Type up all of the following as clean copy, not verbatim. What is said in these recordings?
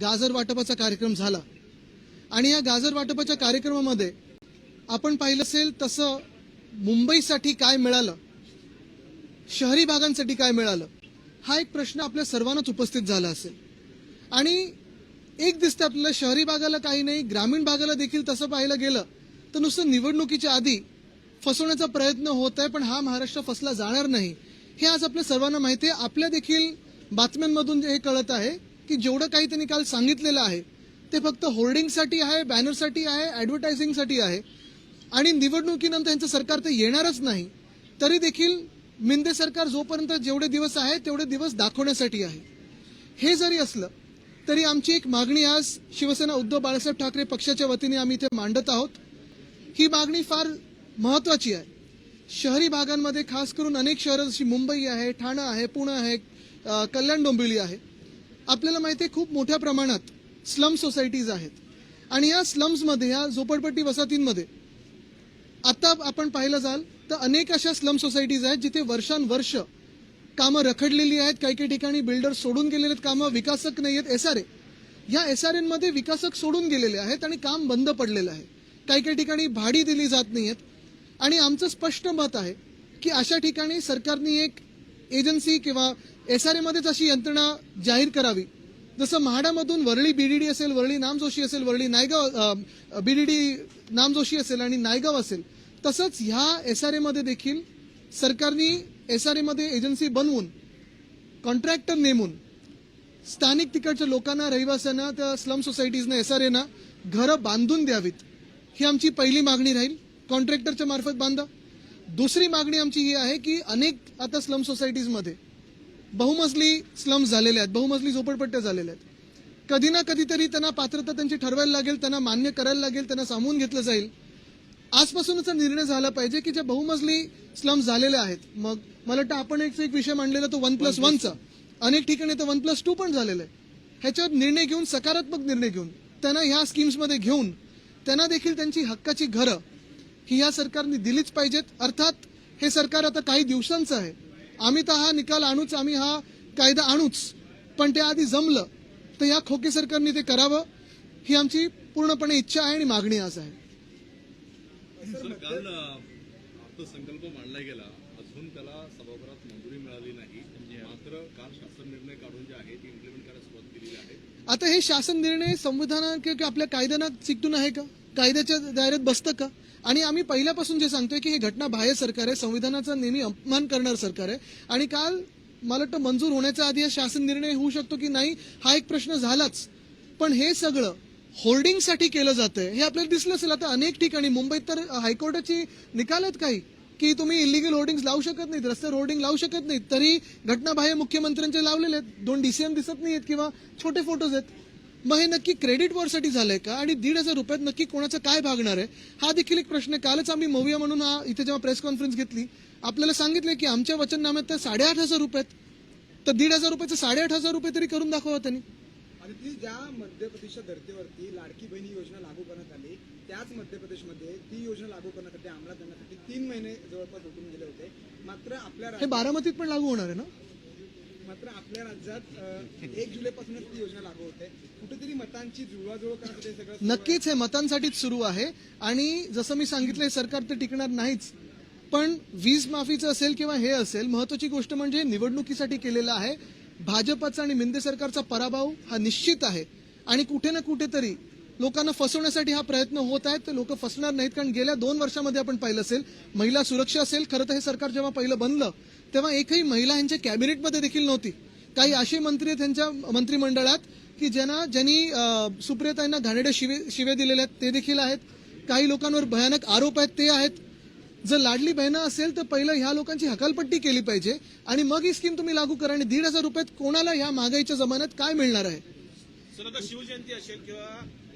गाजर वाटपाचा कार्यक्रम झाला आणि या गाजर वाटपाच्या कार्यक्रमामध्ये आपण पाहिलं असेल तसं मुंबईसाठी काय मिळालं, शहरी भागांसाठी काय मिळालं, हा एक प्रश्न आपल्या सर्वांनाच उपस्थित झाला असेल. आणि एक दिसतं आपल्याला शहरी भागाला काही नाही, ग्रामीण भागाला देखील तसं पाहायला गेलं तर नुसतं निवडणुकीच्या आधी फसवण्याचा प्रयत्न होत आहे, पण हा महाराष्ट्र फसला जाणार नाही हे आज आपल्या सर्वांना माहिती आहे. आपल्या देखील बातम्यांमधून हे कळत आहे की जेवढं काही त्यांनी काल सांगितलेलं आहे ते फक्त होर्डिंगसाठी आहे, बॅनरसाठी आहे, ॲडव्हर्टायझिंगसाठी आहे आणि निवडणुकीनंतर यांचं सरकार तर येणारच नाही. तरी देखील मिंदे सरकार जोपर्यंत जेवढे दिवस आहे तेवढे दिवस दाखवण्यासाठी आहे. हे जरी असलं तरी आमची एक मागणी आज शिवसेना उद्धव बाळासाहेब ठाकरे पक्षाच्या वतीने आम्ही इथे मांडत आहोत. ही मागणी फार महत्त्वाची आहे. शहरी भागांमध्ये खास करून अनेक शहरं जशी मुंबई आहे, ठाणा आहे, पुणे आहे, कल्याण डोंबिवली आहे, आपल्याला माहिती आहे खूप मोठ्या प्रमाणात स्लम सोसायटीज आहेत आणि या स्लम्समध्ये, या झोपडपट्टी वसाहतींमध्ये आता आपण पाहिलं जाल तर अनेक अशा स्लम सोसायटीज आहेत जिथे वर्षानुवर्ष कामं रखडलेली आहेत. काही काही ठिकाणी बिल्डर सोडून गेलेले आहेत कामं, विकासक नाही आहेत. SRA, या SRAंमध्ये विकासक सोडून गेलेले आहेत आणि काम बंद पडलेलं आहे. काही काही ठिकाणी भाडी दिली जात नाही आहेत आणि आमचं स्पष्ट मत आहे की अशा ठिकाणी सरकारने एक एजन्सी किंवा SRAमध्येच अशी यंत्रणा जाहीर करावी. जसं म्हाडामधून वरळी BDD असेल, वरळी नामजोशी असेल, वरळी नायगाव BDD नामजोशी असेल आणि नायगाव असेल, तसंच ह्या SRAमध्ये देखील सरकारने SRAमध्ये एजन्सी बनवून कॉन्ट्रॅक्टर नेमून स्थानिक तिकडच्या लोकांना, रहिवाशांना, त्या स्लम सोसायटीजना, SRAना घरं बांधून द्यावीत. ही आमची पहिली मागणी राहील. कॉन्ट्रॅक्टरच्या मार्फत बांधा. दुसरी मागणी आमची ही आहे की अनेक आता स्लम सोसायटीजमध्ये बहुमजली स्लम्स झालेले आहेत, बहुमजली झोपडपट्ट्या झालेल्या आहेत. कधी ना कधीतरी त्यांना पात्रता त्यांची ठरवायला लागेल, त्यांना मान्य करायला लागेल, त्यांना सामावून घेतलं जाईल. आजपासूनच निर्णय झाला पाहिजे की ज्या बहुमजली स्लम्स झालेल्या आहेत, मग मला वाटतं आपण एक विषय मांडलेला तो 1+1चा, अनेक ठिकाणी तर 1+2 पण झालेलं आहे. ह्याच्यावर निर्णय घेऊन, सकारात्मक निर्णय घेऊन, त्यांना ह्या स्कीम्समध्ये घेऊन त्यांना देखील त्यांची हक्काची घरं ही या सरकारने दिलीच पाहिजेत. अर्थात हे सरकार आता काही दिवसांचं आहे. आम्ही तर हा निकाल आणूच, आम्ही हा कायदा आणूच, पण ते आधी जमलं तर या खोके सरकारने ते करावं ही आमची पूर्णपणे इच्छा आहे आणि मागणी आज आहे. काल अर्थसंकल्प मांडला गेला, अजून त्याला सभागृहात मंजुरी मिळाली नाही, मात्र काल शासन निर्णय काढून जे आहे ते इम्प्लिमेंट करायला सुरुवात केलेली आहे. आता हे शासन निर्णय संविधाना किंवा आपल्या कायद्यांना चिकटून आहे का, कायद्याच्या दायऱ्यात बसतं का? आणि आम्ही पहिल्यापासून जे सांगतोय की हे घटनाबाह्य सरकार आहे, संविधानाचा नेहमी अपमान करणारं सरकार आहे. आणि काल मला वाटतं मंजूर होण्याच्या आधी शासन निर्णय होऊ शकतो की नाही हा एक प्रश्न झालाच. पण हे सगळं होर्डिंगसाठी केलं जातंय हे आपल्याला दिसलं असेल. आता अनेक ठिकाणी मुंबईत तर हायकोर्टाची निकाल आहेत काही की तुम्ही इलिगल होर्डिंग्स लावू शकत नाहीत, रस्त्यावर होर्डिंग लावू शकत नाहीत. तरी घटनाबाह्य मुख्यमंत्र्यांचे लावलेले आहेत, 2 DCM दिसत नाहीत किंवा छोटे फोटोज आहेत. मग हे नक्की क्रेडिट वॉरसाठी झालंय का आणि 1,500 रुपयात नक्की कोणाचं काय भागणार आहे हा देखील एक प्रश्न आहे. कालच आम्ही मविया म्हणून इथे जेव्हा प्रेस कॉन्फरन्स घेतली आपल्याला सांगितलं की आमच्या वचननाम्यात तर 8,500 रुपयात, तर 1,500 रुपयाचं 8,500 रुपये तरी करून दाखवा त्यांनी. आणि ती ज्या मध्य प्रदेशच्या धर्तीवरती लाडकी बहिणी योजना लागू करण्यात आली, त्याच मध्य प्रदेशमध्ये ती योजना लागू करण्यासाठी, अंमलात आणण्यासाठी 3 महिने जवळपास उठून गेले होते. मात्र आपल्या हे बारामतीत पण लागू होणार आहे ना? मात्र आपल्या राज्यात 1 जुलैपासूनच ती योजना लागू होते. कुठेतरी मतांची जुळवाजुळव करण्यासाठी सगळं नक्कीच हे मतांसाठीच सुरू आहे. आणि जसं मी सांगितलं, सरकार तर टिकणार नाहीच, पण वीज माफीचं असेल किंवा हे असेल, महत्वाची गोष्ट म्हणजे निवडणुकीसाठी केलेलं आहे. भाजपचा आणि मिंदे सरकारचा पराभव हा निश्चित आहे आणि कुठे ना कुठेतरी लोकांना फसवण्यासाठी हा प्रयत्न होत आहे. तर लोक फसणार नाहीत, कारण गेल्या 2 वर्षामध्ये आपण पाहिलं असेल, महिला सुरक्षा असेल, खरं तर हे सरकार जेव्हा पहिलं बनलं तेव्हा एकही महिला यांच्या कॅबिनेटमध्ये देखील नव्हती. काही असे मंत्री आहेत त्यांच्या मंत्रिमंडळात की ज्यांनी सुप्रियाताईंना घाणेरड्या शिवे दिलेल्या आहेत, ते देखील आहेत. काही लोकांवर भयानक आरोप आहेत, ते आहेत. जर लाडली बहिणा असेल तर पहिलं ह्या लोकांची हकालपट्टी केली पाहिजे आणि मग ही स्कीम तुम्ही लागू करा. आणि 1,500 रुपयात कोणाला ह्या महागाईच्या जमान्यात काय मिळणार आहे? सर, आता शिवजयंती असेल किंवा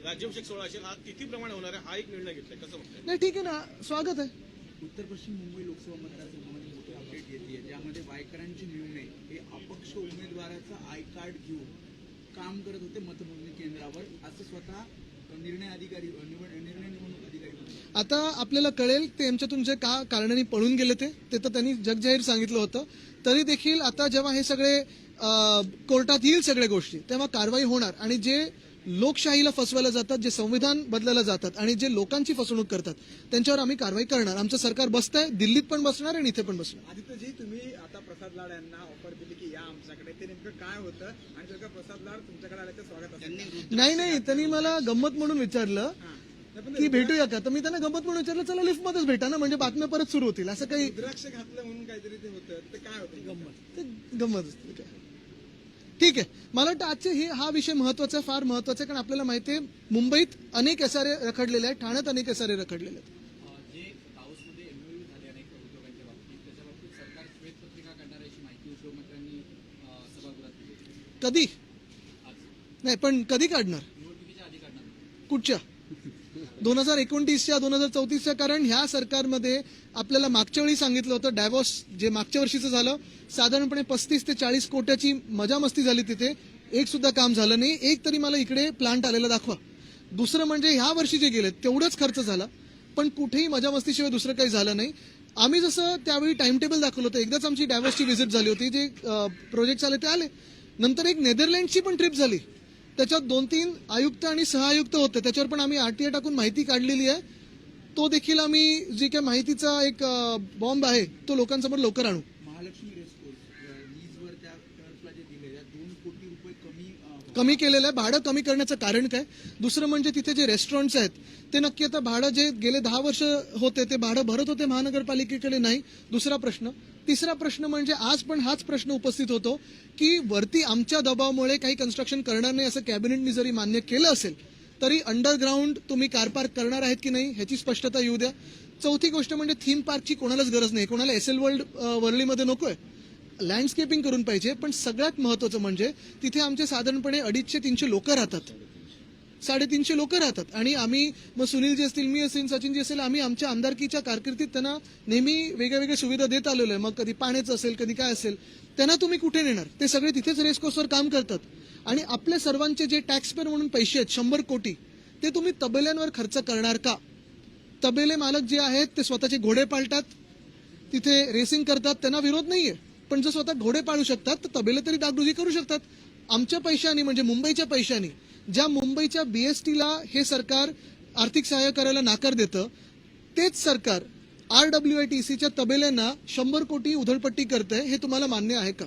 राज्याभिषेक सोहळा असेल, हा तिथीप्रमाणे होणार आहे, हा एक निर्णय घेतलाय, कसं म्हणताय? नाही, ठीक आहे ना, स्वागत आहे. उत्तर पश्चिम मुंबई लोकसभा मतदारसंघामध्ये मोठी अपडेट येते, ज्यामध्ये वायकरांची निर्णय हे अपक्ष उमेदवाराचं आय कार्ड घेऊन काम करत होते मतमोजणी केंद्रावर, असं स्वतः निर्णय निवडणूक अधिकारी आता आपल्याला कळेल ते यांच्यातून जे का कारणाने पळून गेले ते तर त्यांनी जगजाहीर सांगितलं होतं. तरी देखील आता जेव्हा हे सगळे कोर्टात येईल सगळ्या गोष्टी, तेव्हा कारवाई होणार. आणि जे लोकशाहीला फसवायला जातात, जे संविधान बदलायला जातात आणि जे लोकांची फसवणूक करतात, त्यांच्यावर आम्ही कारवाई करणार. आमचं सरकार बसतंय, दिल्लीत पण बसणार आणि इथे पण बसणार. आदित्यजी, तुम्ही आता प्रसाद लाड यांना ऑफर दिली की या आमच्याकडे, ते नेमकं काय होतं आणि जर का प्रसाद लाड तुमच्याकडे आले तर स्वागत असेल? नाही, त्यांनी मला गंमत म्हणून विचारलं की भेटूया का, तर मी त्यांना गंमत म्हणून विचारलं, चला लिफ्टमध्येच भेटा ना, म्हणजे बातम्या परत सुरू होतील. असं काही रुद्राक्ष घातलं म्हणून काहीतरी ते होतं, ते काय होतं? गंमत असते काय. ठीक आहे, मला वाटतं आजचे हा विषय महत्वाचा आहे, फार महत्वाचा आहे. कारण आपल्याला माहिती आहे मुंबईत अनेक एसआरए रखडलेले आहेत, ठाण्यात अनेक एसआरए रखडलेले आहेत. जे दाऊसमध्ये एमओयू झाले अनेक उद्योगांच्या बाबतीत, त्याच्या बाबतीत सरकार श्वेतपत्रिका काढणार अशी माहिती उद्योगमंत्र्यांनी सभागृहात दिली. कधी नाही, पण कधी काढणार, निवडणुकीच्या आधी काढणार. कुठच्या 2029च्या 2034च्या? कारण ह्या सरकारमध्ये आपल्याला मागच्या वेळी सांगितलं होतं, डॅव्हॉस जे मागच्या वर्षीचं झालं, साधारणपणे 35 ते 40 कोट्याची मजामस्ती झाली तिथे, एक सुद्धा काम झालं नाही. एक तरी मला इकडे प्लांट आलेला दाखवा. दुसरं म्हणजे ह्या वर्षी जे गेले तेवढंच खर्च झाला, पण कुठेही मजामस्तीशिवाय दुसरं काही झालं नाही. आम्ही जसं त्यावेळी टाइम टेबल दाखवलं होतं, एकदाच आमची डॅव्हॉसची व्हिजिट झाली होती, जे प्रोजेक्ट आले ते आले. नंतर एक नेदरलँडची पण ट्रिप झाली, त्याच्यात 2-3 आयुक्त आणि सहआयुक्त होते, त्याच्यावर पण आम्ही आरटीआय टाकून माहिती काढलेली आहे. तो देखील आम्ही जी काही माहितीचा एक बॉम्ब आहे तो लोकांसमोर लवकर आणू. महालक्ष्मी रेसकोर्स लीजवर त्या टर्फला जे दिले, 2 कोटी रुपये कमी केलेलं आहे. भाडं कमी करण्याचं कारण काय? दुसरं म्हणजे तिथे जे रेस्टॉरंट्स आहेत ते नक्की आता भाडं जे गेले 10 वर्ष होते ते भाडं भरत होते महानगरपालिकेकडे नाही. दुसरा प्रश्न. तिसरा प्रश्न म्हणजे आज पण हाच प्रश्न उपस्थित होतो की वरती आमच्या दबावामुळे काही कन्स्ट्रक्शन करणार नाही असं कॅबिनेटने जरी मान्य केलं असेल तरी अंडरग्राऊंड तुम्ही कार पार्क करणार आहेत की नाही ह्याची स्पष्टता येऊ द्या. चौथी गोष्ट म्हणजे थीम पार्कची कोणालाच गरज नाही, कोणाला एसएल वर्ल्ड वर्लीमध्ये नकोय, लँडस्केपिंग करून पाहिजे. पण सगळ्यात महत्वाचं म्हणजे तिथे आमचे साधारणपणे 250-300 लोक राहतात, 350 लोक राहतात. आणि आम्ही मग सुनील जी असतील, मी असेल, सचिन जी असेल, आम्ही आमच्या आमदारकीच्या कारकिर्दीत त्यांना नेहमी वेगळ्या वेगळ्या सुविधा देत आलेलो आहे. मग कधी पाण्याचं असेल, कधी काय असेल, त्यांना तुम्ही कुठे नेणार? ते सगळे तिथेच रेसकोर्सवर काम करतात. आणि आपल्या सर्वांचे जे टॅक्स पेअर म्हणून पैसे आहेत 100 कोटी, ते तुम्ही तबेल्यांवर खर्च करणार का? तबेले मालक जे आहेत ते स्वतःचे घोडे पाळतात, तिथे रेसिंग करतात, त्यांना विरोध नाहीये. पण जर स्वतः घोडे पाळू शकतात तर तबेले तरी डागडुजी करू शकतात. आमच्या पैशानी म्हणजे मुंबईच्या पैशानी, ज्या मुंबईच्या बीएसटीला हे सरकार आर्थिक सहाय्य करायला नाकार देतं, तेच सरकार RWITCच्या तबेल्यांना 100 कोटी उधळपट्टी करतंय. हे तुम्हाला मान्य आहे का?